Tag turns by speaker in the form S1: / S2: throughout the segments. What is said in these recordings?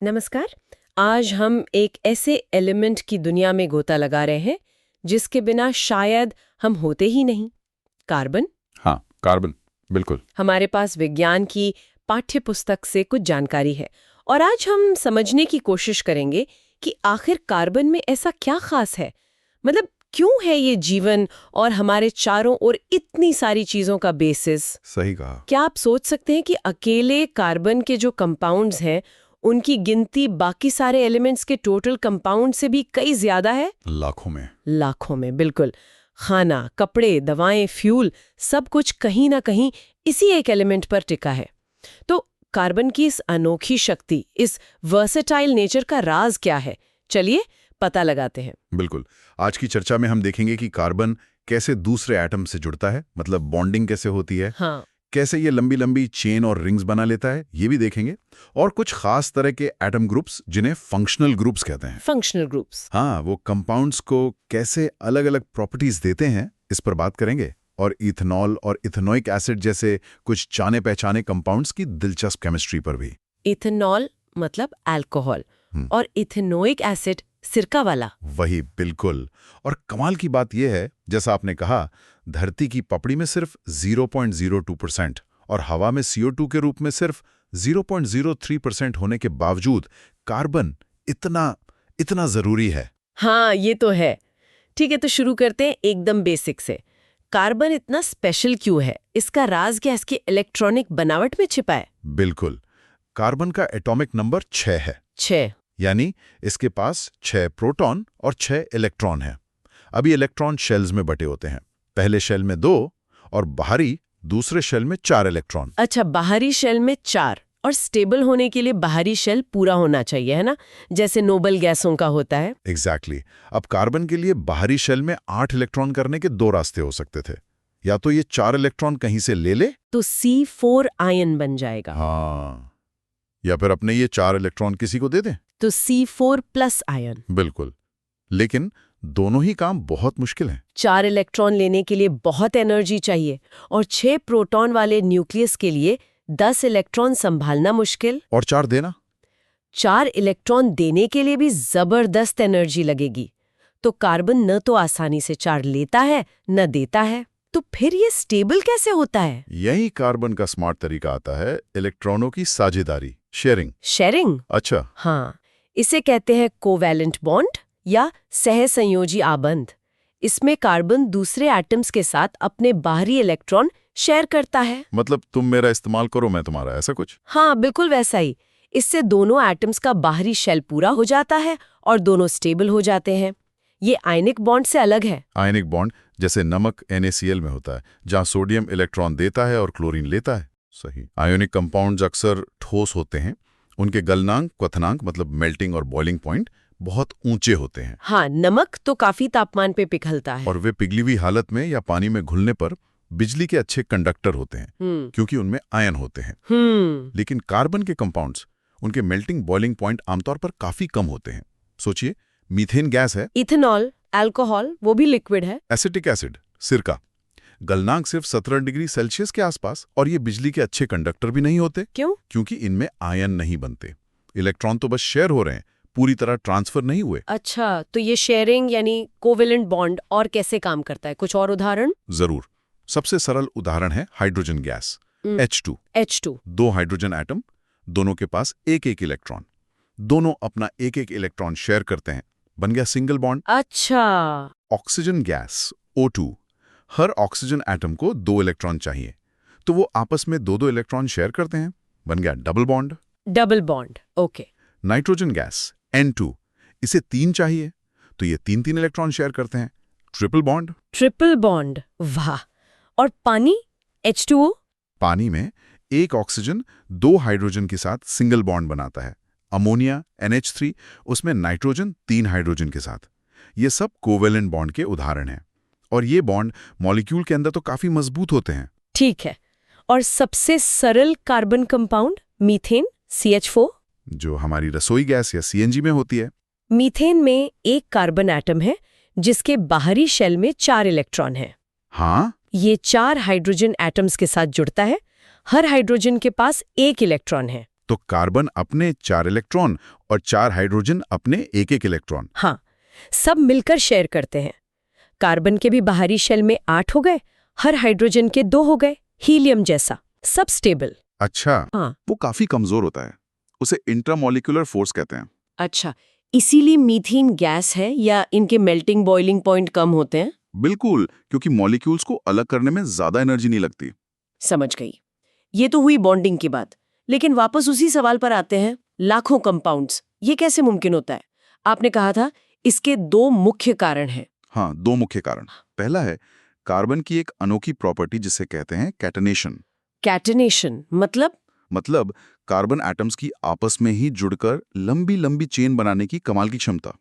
S1: नमस्कार। आज हम एक ऐसे एलिमेंट की दुनिया में गोता लगा रहे हैं जिसके बिना शायद हम होते ही नहीं। कार्बन।
S2: हाँ, कार्बन, बिल्कुल।
S1: हमारे पास विज्ञान की पाठ्य पुस्तक से कुछ जानकारी है और आज हम समझने की कोशिश करेंगे कि आखिर कार्बन में ऐसा क्या खास है। मतलब क्यों है ये जीवन और हमारे चारों ओर इतनी सारी चीजों का बेसिस।
S2: सही कहा।
S1: क्या आप सोच सकते हैं कि अकेले कार्बन के जो कंपाउंड्स हैं उनकी गिनती बाकी सारे एलिमेंट्स के टोटल कंपाउंड से भी कई ज्यादा है? लाखों में, बिल्कुल। खाना, कपड़े, दवाएं, फ्यूल, सब कुछ कहीं ना कहीं इसी एक एलिमेंट पर टिका है। तो कार्बन की इस अनोखी शक्ति, इस वर्सेटाइल नेचर का राज क्या है? चलिए पता लगाते हैं।
S2: बिल्कुल। आज की चर्चा में हम देखेंगे कि कार्बन कैसे दूसरे एटम से जुड़ता है, मतलब बॉन्डिंग कैसे होती है,
S1: हाँ,
S2: कैसे ये लंबी लंबी चेन और रिंग्स बना लेता है, ये भी देखेंगे। और कुछ खास तरह के एटम ग्रुप्स जिन्हें फंक्शनल ग्रुप्स कहते हैं।
S1: Functional groups.
S2: हाँ, वो कंपाउंड्स को कैसे अलग अलग प्रॉपर्टीज देते हैं, इस पर बात करेंगे। और इथेनॉल और इथेनोइक एसिड जैसे कुछ जाने पहचाने कंपाउंड्स की दिलचस्प केमिस्ट्री पर भी।
S1: इथेनॉल मतलब अल्कोहल और इथेनोइक एसिड सिरका वाला।
S2: वही, बिल्कुल। और कमाल की बात यह है, जैसा आपने कहा, धरती की पपड़ी में सिर्फ 0.02% और हवा में CO2 के रूप में सिर्फ 0.03% होने के बावजूद कार्बन इतना जरूरी है।
S1: हाँ, ये तो है। ठीक है, तो शुरू करते हैं एकदम बेसिक से। कार्बन इतना स्पेशल क्यों है? इसका राज क्या इसकी इलेक्ट्रॉनिक बनावट में छिपा है?
S2: बिल्कुल। कार्बन का एटॉमिक नंबर 6 है।
S1: 6?
S2: यानी इसके पास 6 प्रोटॉन और 6 इलेक्ट्रॉन हैं। अभी इलेक्ट्रॉन शेल्स में बटे होते हैं। पहले शेल में 2 और बाहरी दूसरे शेल में 4 इलेक्ट्रॉन।
S1: अच्छा, बाहरी शेल में 4। और स्टेबल होने के लिए बाहरी शेल पूरा होना चाहिए, है ना? जैसे नोबल गैसों का होता है।
S2: एग्जैक्टली। अब कार्बन के लिए बाहरी शेल में 8 इलेक्ट्रॉन करने के 2 रास्ते हो सकते थे। या तो ये 4 इलेक्ट्रॉन कहीं से ले
S1: तो C4 आयन बन जाएगा।
S2: हाँ, या फिर अपने ये 4 इलेक्ट्रॉन किसी को दे दें,
S1: तो C4+ आयन।
S2: बिल्कुल। लेकिन दोनों ही काम बहुत मुश्किल हैं।
S1: 4 इलेक्ट्रॉन लेने के लिए बहुत एनर्जी चाहिए और 6 प्रोटॉन वाले न्यूक्लियस के लिए 10 इलेक्ट्रॉन संभालना मुश्किल।
S2: और 4 देना?
S1: 4 इलेक्ट्रॉन देने के लिए भी जबरदस्त एनर्जी लगेगी। तो कार्बन न तो आसानी से 4 लेता है न देता है। तो फिर ये स्टेबल कैसे होता है?
S2: यही कार्बन का स्मार्ट तरीका आता है, इलेक्ट्रॉनों की साझेदारी, शेयरिंग।
S1: शेयरिंग?
S2: अच्छा।
S1: हाँ, इसे कहते हैं कोवैलेंट बॉन्ड या सहसंयोजी आबंध। इसमें कार्बन दूसरे एटम्स के साथ अपने बाहरी इलेक्ट्रॉन शेयर करता है।
S2: मतलब तुम मेरा इस्तेमाल करो, मैं तुम्हारा, ऐसा कुछ?
S1: हाँ, बिल्कुल वैसा ही। इससे दोनों एटम्स का बाहरी शेल पूरा हो जाता है और दोनों स्टेबल हो जाते हैं। ये आयनिक बॉन्ड से अलग है।
S2: आयनिक बॉन्ड जैसे नमक NaCl में होता है, जहां सोडियम इलेक्ट्रॉन देता है और क्लोरीन लेता है। सही। आयोनिक कंपाउंड्स अक्सर ठोस होते हैं। उनके गलनांक, क्वथनांक मतलब मेल्टिंग और बॉइलिंग पॉइंट बहुत ऊंचे होते हैं।
S1: हाँ, नमक तो काफी तापमान पे पिघलता है।
S2: और वे पिघली हुई हालत में या पानी में घुलने पर बिजली के अच्छे कंडक्टर होते हैं, क्योंकि उनमें आयन होते हैं। लेकिन कार्बन के कंपाउंड्स, उनके मेल्टिंग बॉइलिंग पॉइंट आमतौर पर काफी कम होते हैं। सोचिए, मीथेन गैस है,
S1: इथेनॉल, अल्कोहल, वो भी लिक्विड है।
S2: एसिटिक एसिड, सिरका, गलनांक सिर्फ 17 डिग्री सेल्सियस के आसपास, और ये बिजली के अच्छे कंडक्टर भी नहीं होते।
S1: क्यों?
S2: क्योंकि इनमें आयन नहीं बनते। इलेक्ट्रॉन तो बस शेयर हो रहे हैं, पूरी तरह ट्रांसफर नहीं हुए।
S1: अच्छा, तो ये शेयरिंग यानी कोवेलेंट बॉन्ड और कैसे काम करता है? कुछ और उदाहरण?
S2: जरूर। सबसे सरल उदाहरण है hydrogen gas, H2। 2 hydrogen atom, दोनों के पास एक एक इलेक्ट्रॉन। दोनों अपना एक एक इलेक्ट्रॉन शेयर करते हैं, बन गया सिंगल बॉन्ड।
S1: अच्छा।
S2: Oxygen gas, O2। हर ऑक्सीजन एटम को 2 इलेक्ट्रॉन चाहिए, तो वो आपस में 2-2 इलेक्ट्रॉन शेयर करते हैं, बन गया double bond.
S1: Double bond, okay.
S2: Nitrogen gas, N2। इसे 3 चाहिए, तो ये 3-3 इलेक्ट्रॉन शेयर करते हैं, ट्रिपल बॉन्ड।
S1: ट्रिपल बॉन्ड, वाह। और पानी, H2O?
S2: पानी में एक ऑक्सीजन 2 हाइड्रोजन के साथ सिंगल बॉन्ड बनाता है। अमोनिया, NH3, उसमें नाइट्रोजन 3 हाइड्रोजन के साथ। ये सब कोवेलेंट बॉन्ड के उदाहरण हैं। और ये बॉन्ड मॉलिक्यूल के अंदर तो काफी मजबूत होते हैं।
S1: ठीक है। और सबसे सरल कार्बन कंपाउंड मीथेन, CH4,
S2: जो हमारी रसोई गैस या CNG में होती है।
S1: मीथेन में एक कार्बन एटम है जिसके बाहरी शेल में 4 इलेक्ट्रॉन हैं।
S2: हाँ,
S1: ये 4 हाइड्रोजन एटम्स के साथ जुड़ता है। हर हाइड्रोजन के पास एक इलेक्ट्रॉन है।
S2: तो कार्बन अपने 4 इलेक्ट्रॉन और 4 हाइड्रोजन अपने एक एक इलेक्ट्रॉन।
S1: हाँ, सब मिलकर शेयर करते हैं। कार्बन के भी बाहरी शेल में 8 हो गए, हर हाइड्रोजन के 2 हो गए, हीलियम जैसा, सब स्टेबल।
S2: अच्छा।
S1: हाँ।
S3: वो काफी कमजोर होता है, उसे इंट्रामोलिकुलर फोर्स कहते हैं।
S1: अच्छा, इसीलिए मीथेन गैस है या इनके मेल्टिंग बॉइलिंग पॉइंट कम होते हैं?
S3: बिल्कुल, क्योंकि मॉलिक्यूल्स को अलग करने में ज्यादा एनर्जी नहीं लगती।
S1: समझ गई। ये तो हुई बॉन्डिंग की बात, लेकिन वापस उसी सवाल पर आते हैं, लाखों कंपाउंड्स, ये कैसे मुमकिन होता है? आपने कहा था इसके 2 मुख्य कारण हैं।
S3: हाँ, 2 मुख्य कारण। पहला है कार्बन की एक अनोखी प्रॉपर्टी जिसे कहते हैं कैटनेशन।
S1: कैटनेशन मतलब
S3: कार्बन एटम्स की आपस में ही जुड़कर लंबी लंबी चेन बनाने की कमाल की क्षमता।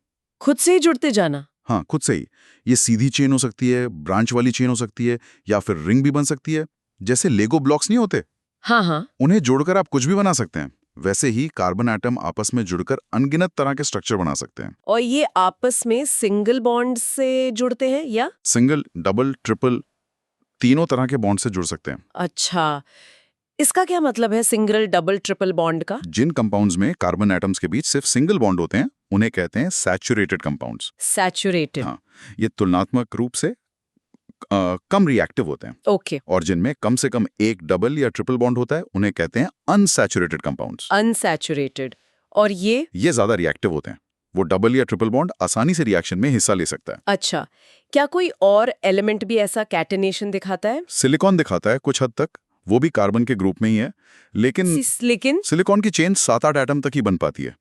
S1: खुद से ही जुड़ते जाना।
S3: हाँ, खुद से ही। ये सीधी चेन हो सकती है, ब्रांच वाली चेन हो सकती है, या फिर रिंग भी बन सकती है। जैसे लेगो ब्लॉक्स नहीं होते,
S1: हाँ,
S3: उन्हें जोड़कर आप कुछ भी बना सकते हैं। वैसे ही कार्बन एटम आपस में जुड़कर अनगिनत तरह के स्ट्रक्चर बना सकते हैं।
S1: और ये आपस में सिंगल बॉन्ड से जुड़ते हैं या
S3: सिंगल, डबल, ट्रिपल, तीनों तरह के बॉन्ड से जुड़ सकते हैं।
S1: अच्छा, इसका क्या मतलब है सिंगल, डबल, ट्रिपल बॉन्ड का?
S3: जिन कंपाउंड्स में कार्बन एटम्स के बीच सिर्फ सिंगल बॉन्ड होते हैं उन्हें कहते हैं सैचुरेटेड कंपाउंड्स।
S1: सैचुरेटेड।
S3: हाँ, ये तुलनात्मक रूप से कम रिएक्टिव होते हैं।
S1: ओके।
S3: और जिनमें कम से कम एक डबल या ट्रिपल बॉन्ड होता है उन्हें कहते हैं अनसैचुरेटेड कंपाउंड्स।
S1: अनसैचुरेटेड। और ये
S3: ज्यादा रिएक्टिव होते हैं। वो डबल या ट्रिपल बॉन्ड आसानी से रिएक्शन में हिस्सा ले सकता है।
S1: अच्छा, क्या कोई और एलिमेंट भी ऐसा कैटनेशन दिखाता है?
S3: सिलिकॉन दिखाता है कुछ हद तक, वो भी कार्बन के ग्रुप में ही है, लेकिन सिलिकॉन की चेन 7-8 एटम तक ही बन पाती है,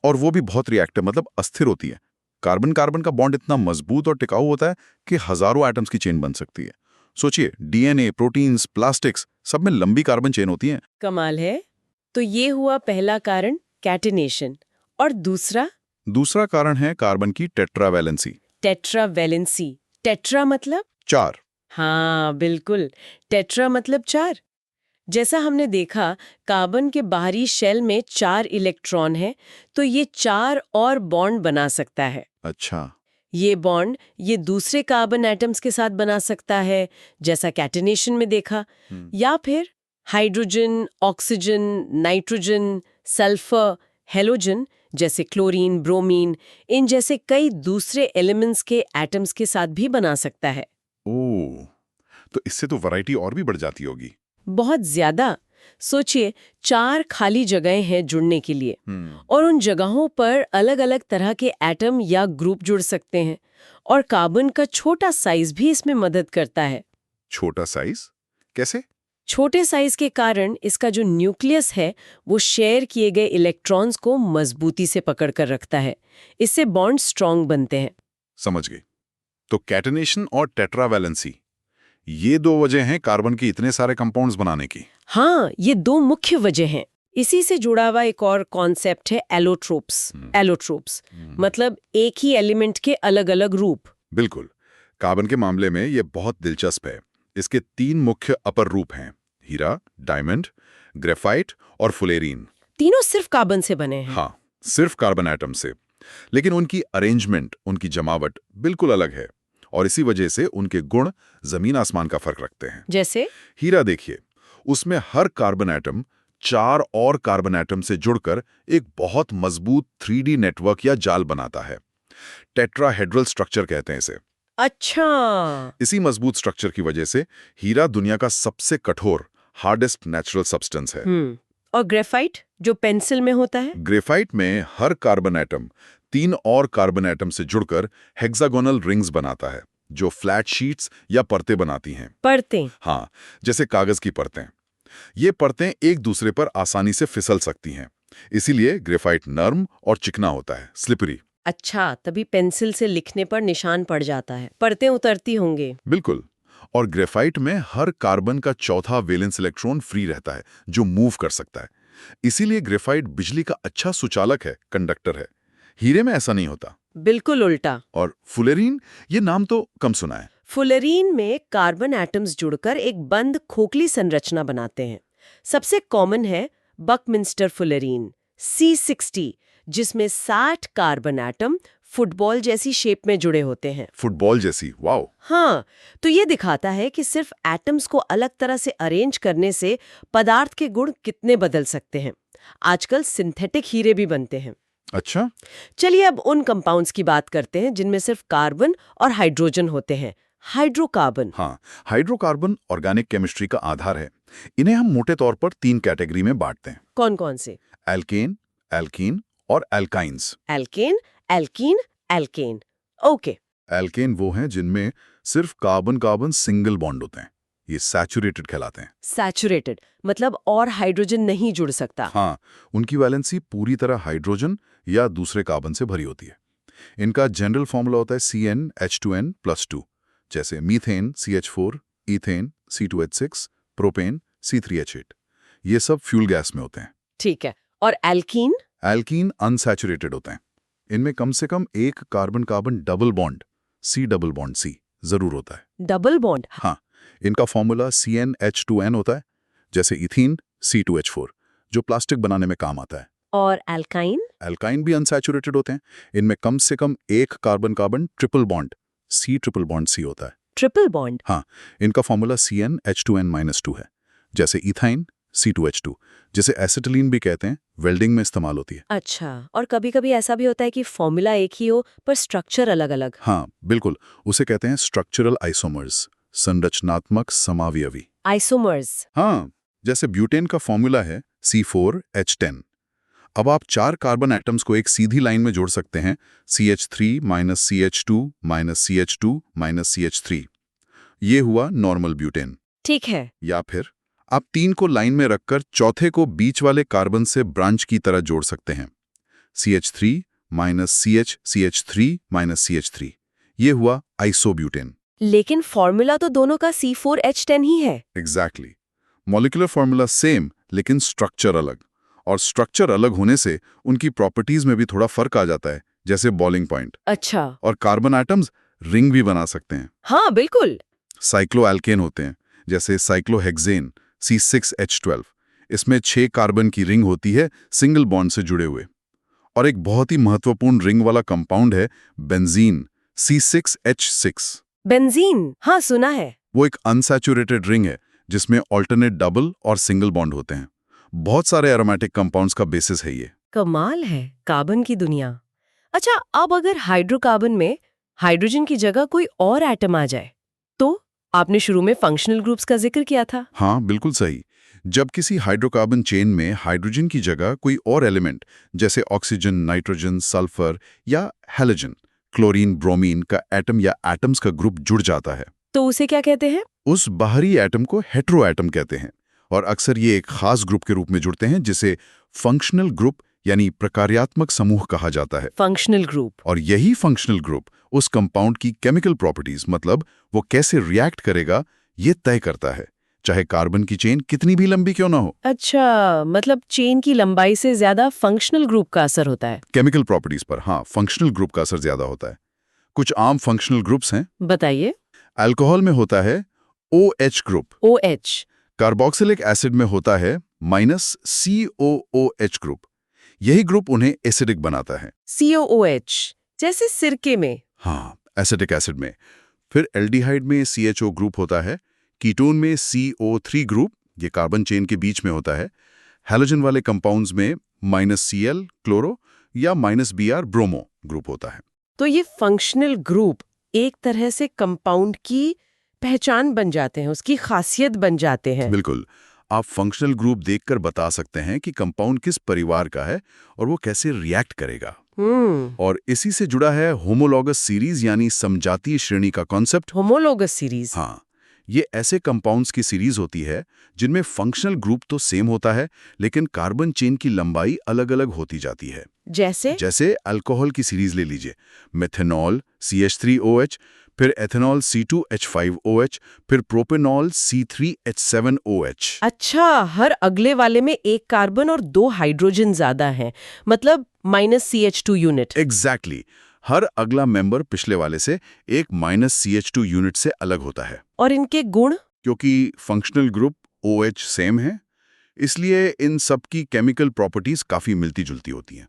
S3: और वो भी बहुत रिएक्टिव, मतलब अस्थिर होती है। कार्बन कार्बन का बॉन्ड इतना मजबूत और टिकाऊ होता है कि हजारों एटम्स की चेन बन सकती है। सोचिए, डीएनए, प्रोटीन्स, प्लास्टिक्स, सब में लंबी कार्बन चेन होती है।
S1: कमाल है। तो ये हुआ पहला कारण, कैटनेशन। और दूसरा
S3: कारण है कार्बन की टेट्रावैलेंसी।
S1: टेट्रावैलेंसी। टेट्रा मतलब
S3: 4।
S1: हाँ बिल्कुल, टेट्रा मतलब 4। जैसा हमने देखा, कार्बन के बाहरी शेल में 4 इलेक्ट्रॉन है, तो ये 4 और बॉन्ड बना सकता है।
S3: अच्छा।
S1: ये बॉन्ड ये दूसरे कार्बन एटम्स के साथ बना सकता है, जैसा कैटनेशन में देखा, या फिर hydrogen, oxygen, nitrogen, sulphur, halogen जैसे क्लोरीन, ब्रोमीन, इन जैसे कई दूसरे एलिमेंट्स के एटम्स के साथ भी बना सकता है।
S2: ओह, तो इससे तो वैरायटी और भी बढ़ जाती होगी।
S1: बहुत ज्यादा। सोचिए, 4 खाली जगहें हैं जुड़ने के लिए, और उन जगहों पर अलग अलग तरह के एटम या ग्रुप जुड़ सकते हैं, और कार्बन का छोटा साइज भी इसमें मदद करता है।
S2: छोटा साइज कैसे?
S1: छोटे साइज के कारण इसका जो न्यूक्लियस है वो शेयर किए गए इलेक्ट्रॉन्स को मजबूती से पकड़ कर रखता है। इससे बॉन्ड स्ट्रांग बनते हैं।
S2: समझ गई। तो कैटनेशन और टेट्रावैलेंसी, ये 2 वजह हैं कार्बन की इतने सारे कंपाउंड्स बनाने की।
S1: हाँ, ये 2 मुख्य वजह हैं। इसी से जुड़ा हुआ एक और कॉन्सेप्ट है एलोट्रोप्स। एलोट्रोप्स मतलब एक ही एलिमेंट के अलग अलग रूप।
S2: बिल्कुल, कार्बन के मामले में ये बहुत दिलचस्प है। इसके 3 मुख्य अपर रूप हैं, हीरा, डायमंड, ग्रेफाइट और फुलेरीन।
S1: तीनों सिर्फ कार्बन से बने हैं।
S2: हाँ, सिर्फ कार्बन एटम से, लेकिन उनकी अरेंजमेंट, उनकी जमावट बिल्कुल अलग है, और इसी वजह से उनके गुण जमीन आसमान का फर्क रखते हैं।
S1: जैसे
S2: हीरा देखिए, उसमें हर कार्बन एटम 4 और कार्बन एटम से जुड़कर एक बहुत मजबूत 3D नेटवर्क या जाल बनाता है। टेट्राहेड्रल स्ट्रक्चर कहते हैं इसे।
S1: अच्छा।
S2: इसी मजबूत स्ट्रक्चर की वजह से हीरा दुनिया का सबसे कठोर, हार्डेस्ट नेचुरल सब्सटेंस है।
S1: और ग्रेफाइट जो पेंसिल में होता है?
S2: ग्रेफाइट में हर कार्बन एटम 3 और कार्बन एटम से जुड़कर हेक्सागोनल रिंग्स बनाता है, जो फ्लैट शीट्स या परतें बनाती हैं।
S1: परतें?
S2: हाँ, जैसे कागज की परतें। ये परतें एक दूसरे पर आसानी से फिसल सकती हैं, इसीलिए ग्रेफाइट नर्म और चिकना होता है, स्लिपरी।
S1: अच्छा, तभी पेंसिल से लिखने पर निशान पड़ जाता है, परतें उतरती होंगी।
S2: बिल्कुल। और ग्रेफाइट में हर कार्बन का चौथा वैलेंस इलेक्ट्रॉन फ्री रहता है, जो मूव कर सकता है। इसीलिए ग्रेफाइट बिजली का अच्छा सुचालक है, कंडक्टर है। हीरे में ऐसा नहीं होता।
S1: बिल्कुल उल्टा।
S2: और फुलेरीन, ये नाम तो कम सुना है।
S1: फुलेरीन में कार्बन एटम्स जुड़कर एक बंद खोखली संरचना बनाते हैं। सबसे कॉमन है बकमिंस्टर फुलेरीन C60, जिसमें 60 कार्बन एटम फुटबॉल जैसी शेप में जुड़े होते हैं।
S3: फुटबॉल जैसी, वाओ।
S1: हाँ, तो ये दिखाता है कि सिर्फ एटम्स को अलग तरह से अरेंज करने से पदार्थ के गुण कितने बदल सकते हैं। आजकल सिंथेटिक हीरे भी बनते हैं।
S3: अच्छा,
S1: चलिए अब उन कंपाउंड्स की बात करते हैं जिनमें सिर्फ कार्बन और हाइड्रोजन होते हैं। हाइड्रोकार्बन।
S3: हाँ, हाइड्रोकार्बन ऑर्गेनिक केमिस्ट्री का आधार है। इन्हें हम मोटे तौर पर 3 कैटेगरी में बांटते हैं।
S1: कौन कौन से?
S3: एल्केन, एल्कीन और alkynes.
S1: Alkane, alkene, alkane. Okay.
S3: Alkane वो हैं जिनमें सिर्फ कार्बन कार्बन सिंगल बॉन्ड होते हैं। ये सैचुरेटेड कहलाते हैं।
S1: सैचुरेटेड मतलब और हाइड्रोजन नहीं जुड़ सकता।
S3: हाँ, उनकी वैलेंसी पूरी तरह हाइड्रोजन या दूसरे कार्बन से भरी होती है। इनका जनरल फॉर्मूला होता है CnH2n+2, जैसे methane CH4, ethane C2H6, propane C3H8। ये सब फ्यूल गैस में होते हैं।
S1: ठीक है। और एल्कीन?
S3: एल्कीन अनसैचुरेटेड होते हैं। इनमें कम से कम एक carbon carbon double bond C जरूर होता है।
S1: Double bond?
S3: हाँ, इनका फॉर्मूला CnH2n होता है, जैसे इथीन C2H4, जो प्लास्टिक बनाने में काम आता है।
S1: और एल्काइन?
S3: एल्काइन भी अनसैचुरेटेड होते हैं। इनमें कम से कम एक carbon carbon triple bond C होता है।
S1: Triple bond?
S3: हाँ, इनका फॉर्मूला CnH2n-2 है, जैसे इथाइन C2H2, जिसे एसिटिलीन भी कहते हैं, वेल्डिंग में इस्तेमाल होती है।
S1: अच्छा, और कभी-कभी ऐसा भी होता है कि फॉर्मूला एक ही हो पर स्ट्रक्चर अलग-अलग।
S3: हाँ, बिल्कुल, उसे कहते हैं स्ट्रक्चरल आइसोमर्स, संरचनात्मक समावयवी।
S1: आइसोमर्स?
S3: हाँ, जैसे ब्यूटेन का फॉर्मूला है C4H10। अब आप 4 कार्बन एटम्स को एक सीधी लाइन में जोड़ सकते हैं, CH3 CH2 CH2 CH3। ये हुआ नॉर्मल ब्यूटेन।
S1: ठीक है।
S3: या फिर आप 3 को लाइन में रखकर चौथे को बीच वाले कार्बन से ब्रांच की तरह जोड़ सकते हैं, CH3 CH3 CH3। ये हुआ आइसोब्यूटेन।
S1: लेकिन फॉर्मूला तो दोनों का C4H10 ही है।
S3: एग्जैक्टली। मॉलिक्यूलर फॉर्मूला सेम, लेकिन स्ट्रक्चर अलग। और स्ट्रक्चर अलग होने से उनकी प्रॉपर्टीज में भी थोड़ा फर्क आ जाता है, जैसे बॉइलिंग पॉइंट।
S1: अच्छा।
S3: और कार्बन एटम्स रिंग भी बना सकते हैं।
S1: हाँ बिल्कुल।
S3: साइक्लोएल्केन होते हैं, जैसे साइक्लोहेक्सेन C6H12। इसमें 6 कार्बन की रिंग होती है, सिंगल बॉन्ड से जुड़े हुए। और एक बहुत ही महत्वपूर्ण रिंग वाला कंपाउंड है बेंजीन C6H6।
S1: बेंजीन? हाँ, सुना है।
S3: वो एक अनसैचुरेटेड रिंग है जिसमें ऑल्टरनेट डबल और सिंगल बॉन्ड होते हैं। बहुत सारे एरोमेटिक कंपाउंड्स का बेसिस है ये।
S1: कमाल है कार्बन की दुनिया। अच्छा, अब अगर हाइड्रोकार्बन में हाइड्रोजन की जगह कोई और एटम आ जाए तो? आपने शुरू में फंक्शनल ग्रुप्स का जिक्र किया था।
S3: हाँ, बिल्कुल सही। जब किसी हाइड्रोकार्बन चेन में हाइड्रोजन की जगह कोई और एलिमेंट, जैसे ऑक्सीजन, नाइट्रोजन, सल्फर या हैलोजन, क्लोरीन, ब्रोमीन का एटम या एटम्स का ग्रुप जुड़ जाता है,
S1: तो उसे क्या कहते हैं?
S3: उस बाहरी एटम को हेटेरोएटम कहते हैं। और अक्सर ये एक खास ग्रुप के रूप में जुड़ते हैं, जिसे फंक्शनल ग्रुप यानी प्रकार्यात्मक समूह कहा जाता है।
S1: Functional group.
S3: और यही फंक्शनल ग्रुप उस कंपाउंड की केमिकल प्रॉपर्टीज, मतलब वो कैसे रिएक्ट करेगा, ये तय करता है, चाहे कार्बन की चेन कितनी भी लंबी क्यों ना हो।
S1: अच्छा, मतलब चेन की लंबाई से ज्यादा फंक्शनल ग्रुप का असर होता है
S3: केमिकल प्रॉपर्टीज पर। हाँ, फंक्शनल ग्रुप का असर ज्यादा होता है। कुछ आम फंक्शनल ग्रुप्स हैं।
S1: बताइए।
S3: अल्कोहल में होता है OH group.
S1: OH।
S3: Carboxylic acid में होता है -COOH ग्रुप। यही ग्रुप उन्हें एसिडिक बनाता है।
S1: COOH जैसे सिरके में।
S3: हाँ, एसिडिक एसिड में। फिर एल्डिहाइड में CHO ग्रुप होता है। कीटोन में CO3 ग्रुप, ये कार्बन चेन के बीच में होता है। हैलोजन वाले कंपाउंड्स में -Cl क्लोरो या -Br ब्रोमो ग्रुप होता है।
S1: तो ये फंक्शनल ग्रुप एक तरह से कंपाउंड की पहचान बन जाते हैं, उसकी खासियत बन जाते हैं।
S3: बिल्कुल। आप फंक्शनल ग्रुप देखकर बता सकते हैं कि कंपाउंड किस परिवार का है और वो कैसे रिएक्ट करेगा। और इसी से जुड़ा है होमोलॉगस सीरीज यानी समजातीय श्रेणी का कॉन्सेप्ट।
S1: Homologous series?
S3: हाँ, ये ऐसे कंपाउंड्स की सीरीज होती है जिनमें फंक्शनल ग्रुप तो सेम होता है, लेकिन कार्बन चेन की लंबाई अलग-अलग होती जाती है।
S1: जैसे
S3: अल्कोहल की सीरीज ले लीजिए, मेथनॉल CH3OH, फिर एथेनॉल C2H5OH, फिर प्रोपेनॉल C3H7OH।
S1: अच्छा, हर अगले वाले में एक कार्बन और 2 हाइड्रोजन ज्यादा हैं, मतलब -CH2 यूनिट।
S3: एग्जैक्टली। हर अगला मेंबर पिछले वाले से एक -CH2 यूनिट से अलग होता है।
S1: और इनके गुण?
S3: क्योंकि फंक्शनल ग्रुप OH सेम है, इसलिए इन सब की केमिकल प्रॉपर्टीज काफी मिलती जुलती होती हैं।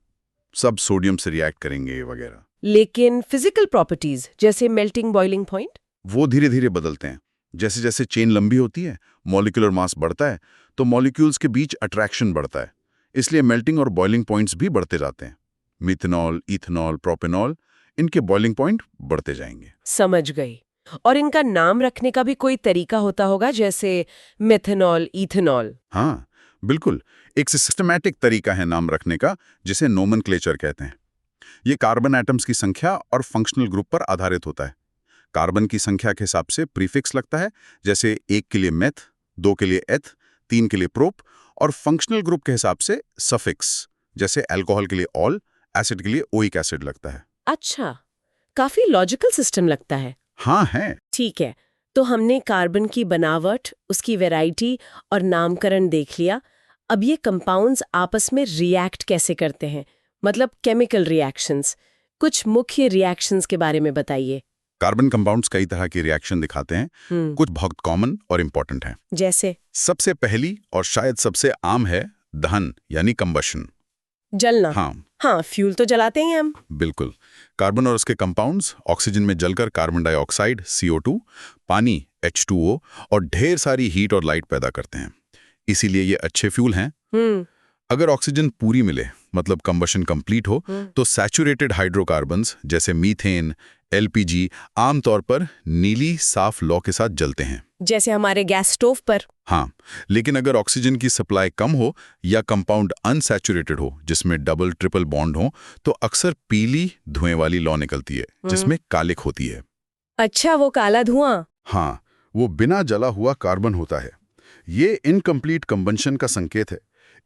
S3: सब सोडियम से रिएक्ट करेंगे वगैरह।
S1: लेकिन फिजिकल प्रॉपर्टीज जैसे मेल्टिंग बॉइलिंग पॉइंट?
S3: वो धीरे धीरे बदलते हैं। जैसे जैसे चेन लंबी होती है, मॉलिक्यूलर मास बढ़ता है, तो मॉलिक्यूल्स के बीच अट्रैक्शन बढ़ता है। इसलिए मेल्टिंग और बॉइलिंग पॉइंट्स भी बढ़ते जाते हैं। मिथेनॉल, इथेनॉल, प्रोपेनॉल, इनके बॉइलिंग पॉइंट बढ़ते जाएंगे।
S1: समझ गई। और इनका नाम रखने का भी कोई तरीका होता होगा, जैसे मेथेनॉल, इथेनॉल?
S3: हाँ, बिल्कुल। एक सिस्टमैटिक तरीका है नाम रखने का, जिसे नोमेनक्लेचर कहते हैं। ये कार्बन एटम्स की संख्या और फंक्शनल ग्रुप पर आधारित होता है। कार्बन की संख्या के हिसाब से प्रीफिक्स लगता है, जैसे 1 के लिए मेथ, 2 के लिए एथ, 3 के लिए प्रोप, और फंक्शनल ग्रुप के हिसाब से सफिक्स, जैसे अल्कोहल के लिए ऑल, एसिड के लिए ओइक एसिड लगता है।
S1: अच्छा, काफी लॉजिकल सिस्टम लगता है।
S3: हाँ है।
S1: ठीक है, तो हमने कार्बन की बनावट, उसकी वैरायटी और नामकरण देख लिया। अब ये कंपाउंड्स आपस में रिएक्ट कैसे करते हैं, मतलब केमिकल रिएक्शंस। कुछ मुख्य रिएक्शंस के बारे में बताइए।
S3: कार्बन कंपाउंड्स कई तरह की रिएक्शन दिखाते हैं। कुछ बहुत कॉमन और इंपॉर्टेंट हैं।
S1: जैसे?
S3: सबसे पहली और शायद सबसे आम है दहन, यानी कंबशन।
S1: जलना। हाँ, फ्यूल तो जलाते हैं हम।
S3: बिल्कुल। कार्बन और उसके कंपाउंड्स ऑक्सीजन में जलकर कार्बन डाइऑक्साइड CO2, पानी H2O और ढेर सारी हीट और लाइट पैदा करते हैं। इसीलिए ये अच्छे फ्यूल हैं। अगर ऑक्सीजन पूरी मिले, मतलब कंबशन कंप्लीट हो, तो सैचुरेटेड हाइड्रोकार्बन्स जैसे मीथेन, LPG आमतौर पर नीली साफ लौ के साथ जलते हैं,
S1: जैसे हमारे गैस स्टोव पर।
S3: हाँ, लेकिन अगर ऑक्सीजन की सप्लाई कम हो या कंपाउंड अनसैचुरेटेड हो, जिसमें डबल ट्रिपल बॉन्ड हो, तो अक्सर पीली धुएं वाली लौ निकलती है, जिसमें कालिक होती है।
S1: अच्छा, वो काला धुआं?
S3: हाँ, वो बिना जला हुआ कार्बन होता है। ये इनकम्प्लीट कंबंशन का संकेत है।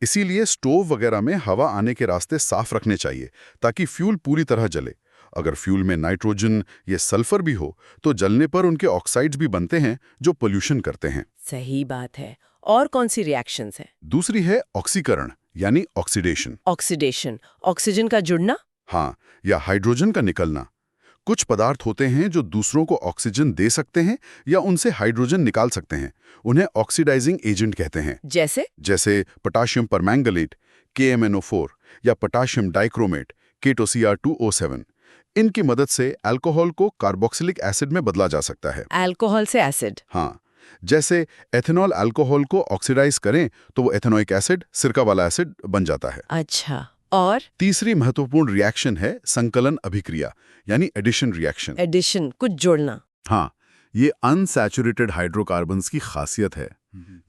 S3: इसीलिए स्टोव वगैरह में हवा आने के रास्ते साफ रखने चाहिए, ताकि फ्यूल पूरी तरह जले। अगर फ्यूल में नाइट्रोजन या सल्फर भी हो, तो जलने पर उनके ऑक्साइड्स भी बनते हैं, जो पोल्यूशन करते हैं।
S1: सही बात है। और कौन सी रिएक्शंस हैं?
S3: दूसरी है ऑक्सीकरण, यानी ऑक्सीडेशन।
S1: ऑक्सीडेशन, ऑक्सीजन का जुड़ना?
S3: हाँ, या हाइड्रोजन का निकलना। कुछ पदार्थ होते हैं जो दूसरों को ऑक्सीजन दे सकते हैं या उनसे हाइड्रोजन निकाल सकते हैं। उन्हें ऑक्सीडाइजिंग एजेंट कहते हैं। जैसे पोटाशियम परमैंगनेट, KMnO4, या पोटाशियम डाइक्रोमेट, KTOCr2O7। इनकी मदद से अल्कोहल को कार्बोक्सिलिक एसिड में बदला जा सकता है।
S1: अल्कोहल से एसिड?
S3: हाँ, जैसे एथेनॉल अल्कोहल को ऑक्सीडाइज करें तो वो एथेनोइक एसिड, सिरका वाला एसिड बन जाता है।
S1: अच्छा, और
S3: तीसरी महत्वपूर्ण रिएक्शन है संकलन अभिक्रिया, यानी एडिशन रिएक्शन।
S1: एडिशन, कुछ जोड़ना।
S3: हाँ, ये अनसैचुरेटेड हाइड्रोकार्बन्स की खासियत है,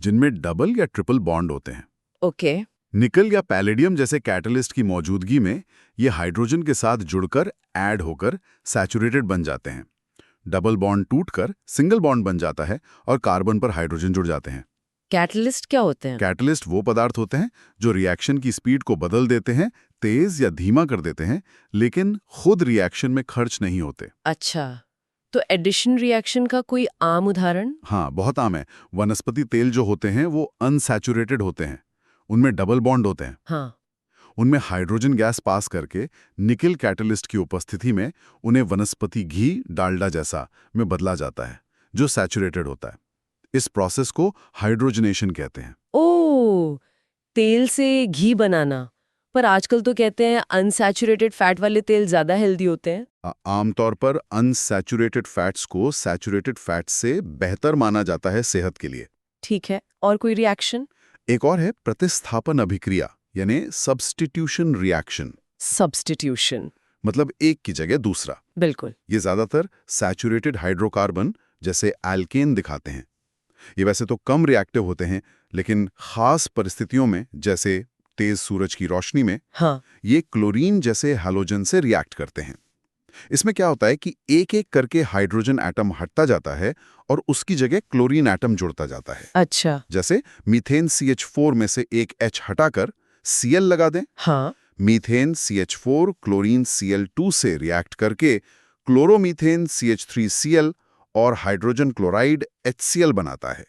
S3: जिनमें डबल या ट्रिपल बॉन्ड होते हैं।
S1: ओके।
S3: निकल या पैलेडियम जैसे कैटलिस्ट की मौजूदगी में ये हाइड्रोजन के साथ जुड़कर ऐड होकर सैचुरेटेड बन जाते हैं। डबल बॉन्ड टूटकर सिंगल बॉन्ड बन जाता है और कार्बन पर हाइड्रोजन जुड़ जाते हैं।
S1: कैटलिस्ट क्या होते हैं?
S3: कैटलिस्ट वो पदार्थ होते हैं जो रिएक्शन की स्पीड को बदल देते हैं, तेज या धीमा कर देते हैं, लेकिन खुद रिएक्शन में खर्च नहीं होते।
S1: अच्छा, तो एडिशन रिएक्शन का कोई आम उदाहरण?
S3: हाँ, बहुत आम है। वनस्पति तेल जो होते हैं वो अनसैचुरेटेड होते हैं, उनमें डबल बॉन्ड होते हैं।
S1: हाँ।
S3: उनमें हाइड्रोजन गैस पास करके निकल कैटलिस्ट की उपस्थिति में उन्हें वनस्पति घी, डालडा जैसा में बदला जाता है, जो सैचुरेटेड होता है। इस प्रोसेस को हाइड्रोजनेशन कहते हैं।
S1: ओह, तेल से घी बनाना। पर आजकल तो कहते हैं अनसैचुरेटेड फैट वाले तेल ज्यादा हेल्दी होते हैं।
S3: आमतौर पर अनसैचुरेटेड फैट्स को सैचुरेटेड फैट्स से बेहतर माना जाता है सेहत के लिए।
S1: ठीक है, और कोई रिएक्शन?
S3: एक और है प्रतिस्थापन अभिक्रिया, यानी सब्स्टिट्यूशन रिएक्शन।
S1: सब्स्टिट्यूशन
S3: मतलब एक की जगह दूसरा।
S1: बिल्कुल।
S3: ये ज्यादातर सैचुरेटेड हाइड्रोकार्बन जैसे एल्केन दिखाते हैं। ये वैसे तो कम रिएक्टिव होते हैं, लेकिन खास परिस्थितियों में, जैसे तेज सूरज की रोशनी में,
S1: हाँ,
S3: ये क्लोरीन जैसे हैलोजन से रिएक्ट करते हैं। इसमें क्या होता है कि एक एक करके हाइड्रोजन एटम हटता जाता है और उसकी जगह क्लोरीन एटम जुड़ता जाता है।
S1: अच्छा।
S3: जैसे मीथेन CH4 में से एक H हटाकर Cl लगा दें।
S1: हाँ।
S3: मीथेन CH4 क्लोरीन Cl2 से रिएक्ट करके क्लोरोमीथेन CH3Cl और हाइड्रोजन क्लोराइड HCl बनाता है।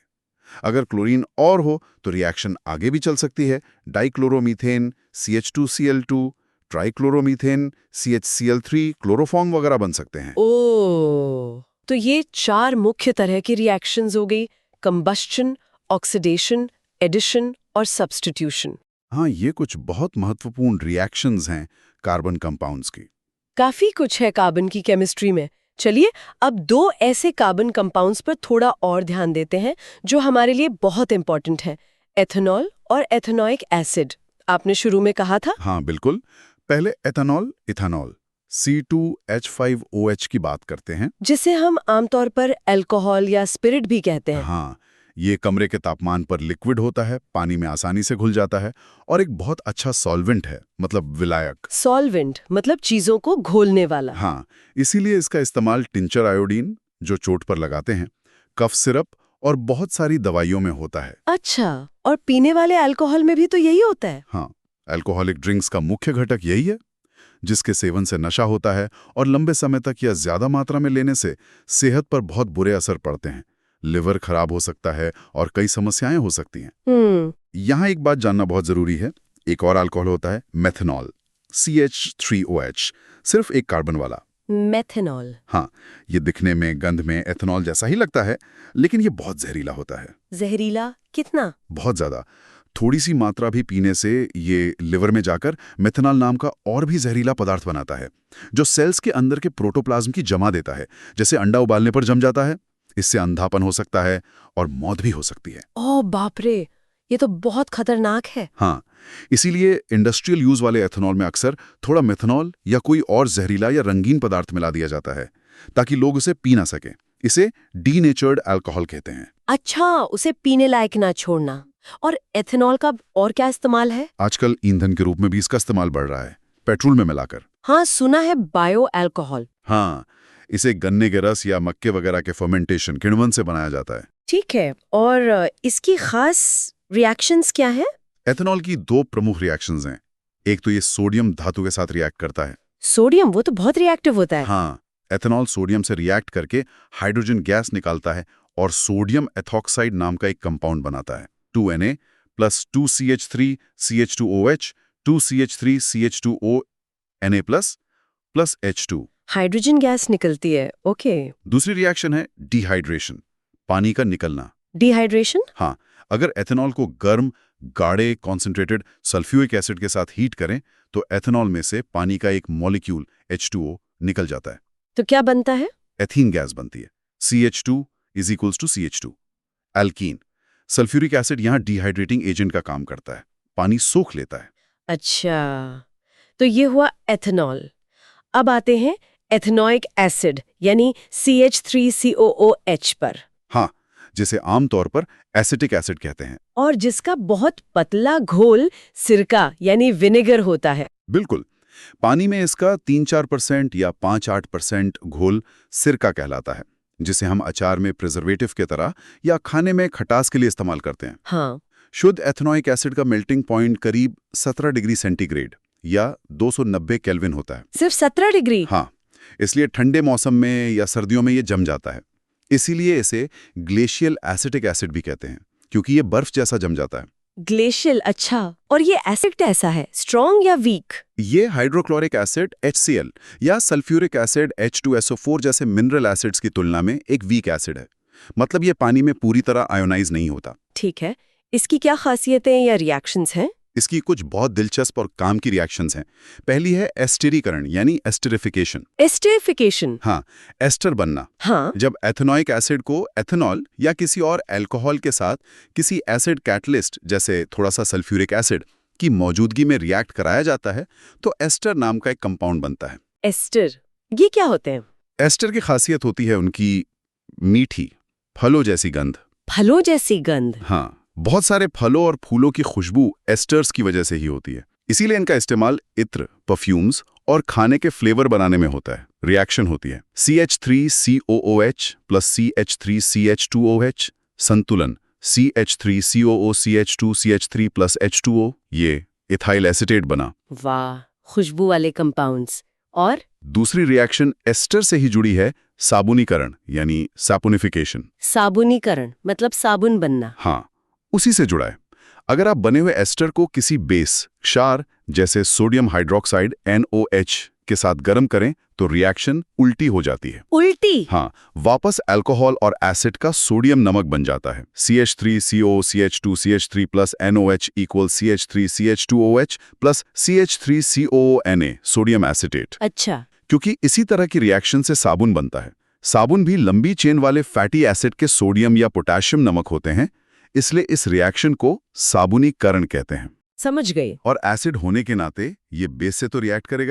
S3: अगर क्लोरीन और हो तो रिएक्शन आगे भी चल सकती है। डाइक्लोरोमीथेन CH2Cl2, ट्राइक्लोरोमीथेन CHCl3, क्लोरोफॉर्म वगैरह बन सकते हैं।
S1: ओह, तो ये 4 मुख्य तरह की रिएक्शंस हो गई: कंबस्शन, ऑक्सीडेशन, एडिशन और सब्स्टिट्यूशन।
S3: हाँ, ये कुछ बहुत महत्वपूर्ण रिएक्शंस हैं कार्बन कंपाउंड्स की।
S1: काफी कुछ है कार्बन की केमिस्ट्री में। चलिए अब 2 ऐसे कार्बन कंपाउंड्स पर थोड़ा और ध्यान देते हैं जो हमारे लिए बहुत इंपॉर्टेंट है, एथेनॉल और एथेनोइक एसिड। आपने शुरू में कहा था।
S3: हाँ बिल्कुल। पहले एथेनॉल, इथेनॉल C2H5OH की बात करते हैं,
S1: जिसे हम आमतौर पर अल्कोहल या स्पिरिट भी कहते हैं।
S3: हाँ, ये कमरे के तापमान पर लिक्विड होता है, पानी में आसानी से घुल जाता है और एक बहुत अच्छा सॉल्वेंट है, मतलब विलायक।
S1: सॉल्वेंट मतलब चीजों को घोलने वाला।
S3: हाँ, इसीलिए इसका इस्तेमाल टिंचर आयोडीन, जो चोट पर लगाते हैं, कफ सिरप और बहुत सारी दवाइयों में होता है।
S1: अच्छा, और पीने वाले अल्कोहल में भी तो यही होता है?
S3: हाँ, अल्कोहलिक ड्रिंक्स का मुख्य घटक यही है, जिसके सेवन से नशा होता है और लंबे समय तक या ज्यादा मात्रा में लेने से सेहत पर बहुत बुरे असर पड़ते हैं। लिवर खराब हो सकता है और कई समस्याएं हो सकती हैं। यहाँ एक बात जानना बहुत जरूरी है, एक और अल्कोहल होता है मेथनॉल, CH3OH, सिर्फ एक कार्बन वाला।
S1: मेथनॉल।
S3: हाँ, ये दिखने में, गंध में एथेनॉल जैसा ही लगता है, लेकिन ये बहुत जहरीला होता है।
S1: जहरीला कितना?
S3: बहुत ज्यादा। थोड़ी सी मात्रा भी पीने से ये लिवर में जाकर मेथनॉल नाम का और भी जहरीला पदार्थ बनाता है, जो सेल्स के अंदर के प्रोटोप्लाज्म की जमा देता है, जैसे अंडा उबालने पर जम जाता है। इससे अंधापन हो सकता है और मौत भी हो सकती है।
S1: ओह बाप रे, ये तो बहुत खतरनाक है।
S3: हाँ, इसीलिए इंडस्ट्रियल यूज वाले एथेनॉल में अक्सर थोड़ा मेथनॉल या कोई और जहरीला या रंगीन पदार्थ मिला दिया जाता है, ताकि लोग उसे पी ना सके। इसे डीनेचर्ड अल्कोहल कहते हैं।
S1: अच्छा, उसे पीने लायक ना छोड़ना। और एथेनॉल का और क्या इस्तेमाल है?
S3: आजकल ईंधन के रूप में भी इसका इस्तेमाल बढ़ रहा है, पेट्रोल में मिलाकर।
S1: हाँ, सुना है बायो अल्कोहल।
S3: हाँ, इसे गन्ने के रस या मक्के वगैरह के फर्मेंटेशन, किण्वन से बनाया जाता है।
S1: ठीक है, और इसकी खास रिएक्शंस क्या है?
S3: एथेनॉल की 2 प्रमुख रिएक्शंस हैं। एक तो ये सोडियम धातु के साथ रिएक्ट करता है।
S1: सोडियम, वो तो बहुत रिएक्टिव होता है।
S3: हाँ, एथेनॉल सोडियम से रिएक्ट करके हाइड्रोजन गैस निकालता है और सोडियम एथॉक्साइड नाम का एक कंपाउंड बनाता है, 2Na + 2CH3CH2OH 2CH3CH2ONA + H2।
S1: Hydrogen gas निकलती है, ओके।
S3: दूसरी रिएक्शन है डिहाइड्रेशन, पानी का निकलना।
S1: डिहाइड्रेशन?
S3: हाँ, अगर एथेनॉल को गर्म, गाढ़े कॉन्सेंट्रेटेड सल्फ्यूरिक एसिड के साथ हीट करें तो एथेनॉल में से पानी का एक मॉलिक्यूल H2O निकल जाता है।
S1: तो क्या बनता है?
S3: एथीन गैस बनती है, CH2 = CH2। Alkene, sulphuric acid यहाँ डिहाइड्रेटिंग एजेंट का काम करता है, पानी सोख लेता है।
S1: अच्छा, तो ये हुआ एथेनॉल। अब आते हैं एथेनोइक एसिड यानी CH3COOH पर।
S3: हाँ, जिसे आमतौर पर एसिटिक एसिड कहते हैं
S1: और जिसका बहुत पतला घोल सिरका यानी विनेगर होता है।
S3: बिल्कुल, पानी में इसका 3-4% या 5-8% घोल सिरका कहलाता है, जिसे हम अचार में प्रिजर्वेटिव के तरह या खाने में खटास के लिए इस्तेमाल करते हैं।
S1: हाँ।
S3: शुद्ध एथेनोइक एसिड का मेल्टिंग पॉइंट करीब 17 डिग्री सेंटीग्रेड या 290 केल्विन होता है।
S1: सिर्फ 17 डिग्री?
S3: हाँ, इसलिए ठंडे मौसम में या सर्दियों में ये जम जाता है। इसीलिए इसे ग्लेशियल एसिटिक एसिड भी कहते हैं, क्योंकि ये बर्फ जैसा जम जाता है।
S1: ग्लेशियल, अच्छा। और ये एसिड कैसा है, स्ट्रॉन्ग या वीक?
S3: ये हाइड्रोक्लोरिक एसिड HCl या सल्फ्यूरिक एसिड H2SO4 जैसे मिनरल एसिड्स की तुलना में एक वीक एसिड है। मतलब ये पानी में पूरी तरह आयोनाइज नहीं होता।
S1: ठीक है, इसकी क्या खासियतें या रिएक्शंस हैं?
S3: इसकी कुछ बहुत दिलचस्प और काम की रिएक्शंस हैं। पहली है एस्टेरीकरण यानी एस्टरिफिकेशन।
S1: एस्टरिफिकेशन?
S3: हाँ, एस्टर बनना।
S1: हाँ।
S3: जब एथेनोइक एसिड को एथेनॉल या किसी और अल्कोहल के साथ किसी एसिड कैटलिस्ट जैसे थोड़ा सा सल्फ्यूरिक एसिड की मौजूदगी में रिएक्ट कराया जाता है तो एस्टर नाम का एक कंपाउंड बनता है।
S1: एस्टर, ये क्या होते हैं?
S3: एस्टर की खासियत होती है उनकी मीठी, फलों जैसी गंध।
S1: फलों जैसी गंध?
S3: हाँ, बहुत सारे फलों और फूलों की खुशबू एस्टर्स की वजह से ही होती है। इसीलिए इनका इस्तेमाल इत्र, परफ्यूम्स और खाने के फ्लेवर बनाने में होता है। रिएक्शन होती है CH3COOH + CH3CH2OH, संतुलन CH3COOCH2CH3 + H2O, ये इथाइल एसीटेट बना।
S1: वाह, खुशबू वाले कंपाउंड्स। और
S3: दूसरी रिएक्शन एस्टर से ही जुड़ी है, साबुनीकरण यानी सैपोनिफिकेशन।
S1: साबुनीकरण मतलब साबुन बनना?
S3: हाँ, उसी से जुड़ा है। अगर आप बने हुए एस्टर को किसी बेस, क्षार जैसे सोडियम हाइड्रोक्साइड NOH के साथ गर्म करें तो रिएक्शन उल्टी हो जाती है।
S1: उल्टी?
S3: हाँ, वापस अल्कोहल और एसिड का सोडियम नमक बन जाता है। CH3COCH2CH3 + NOH = CH3CH2OH + CH3COONA, sodium acetate.
S1: अच्छा।
S3: क्योंकि इसी तरह की रिएक्शन से साबुन बनता है। साबुन भी लंबी चेन वाले फैटी एसिड के सोडियम या पोटेशियम नमक होते हैं, इसलिए इस रिएक्शन को साबुनीकरण कहते हैं।
S1: समझ गए।
S3: और एसिड होने के नाते ये बेस से तो रिएक्ट करेगा ही,